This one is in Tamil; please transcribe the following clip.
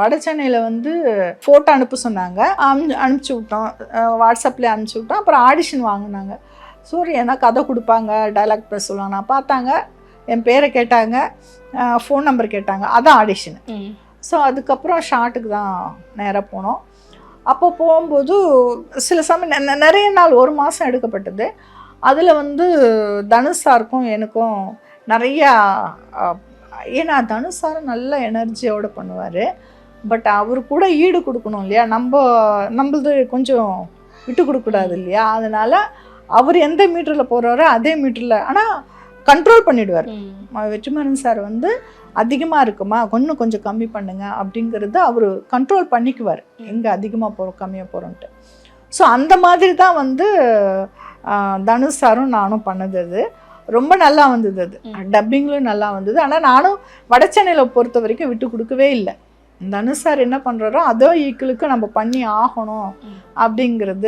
வட சென்னையில் வந்து ஃபோட்டோ அனுப்ப சொன்னாங்க. அனுப்பிச்சி விட்டோம், வாட்ஸ்அப்லேயே அனுப்பிச்சி விட்டோம். அப்புறம் ஆடிஷன் வாங்கினாங்க. சூரியனா கதை கொடுப்பாங்க, டைலாக் பேச சொல்லுவாங்க. நான் பார்த்தாங்க, என் பேரை கேட்டாங்க, ஃபோன் நம்பர் கேட்டாங்க. அதான் ஆடிஷனு. ஸோ அதுக்கப்புறம் ஷார்ட்டுக்கு தான் நேராக போனோம். அப்போ போகும்போது சில சமயம் நிறைய நாள் 1 மாதம் எடுக்கப்பட்டது. அதில் வந்து தனுஷ் சாருக்கும் எனக்கும் நிறையா, ஏன்னா தனுஷ் சார் நல்ல எனர்ஜியோடு பண்ணுவார். பட் அவர் கூட ஈடு கொடுக்கணும் இல்லையா, நம்மளது கொஞ்சம் விட்டு கொடுக்கூடாது இல்லையா. அதனால் அவர் எந்த மீட்டரில் போகிறாரோ அதே மீட்டரில், ஆனால் கண்ட்ரோல் பண்ணிவிடுவார். வெற்றிமாறன் சார் வந்து அதிகமாக இருக்குமா, கொஞ்சம் கம்மி பண்ணுங்க அப்படிங்கிறது அவர் கண்ட்ரோல் பண்ணிக்குவார், எங்கே அதிகமாக போகிறோம் கம்மியாக போகிறோன்ட்டு. ஸோ அந்த மாதிரி தான் வந்து தனுஷ் சாரும் நானும் பண்ணது. அது ரொம்ப நல்லா வந்தது. அது டப்பிங்லும் நல்லா வந்தது. ஆனால் நானும் வட சென்னையில் பொறுத்த வரைக்கும் விட்டு கொடுக்கவே இல்லை. தனுஷ் சார் என்ன பண்ணுறாரோ அதோ ஈக்குவலுக்கு நம்ம பண்ணி ஆகணும் அப்படிங்கிறது.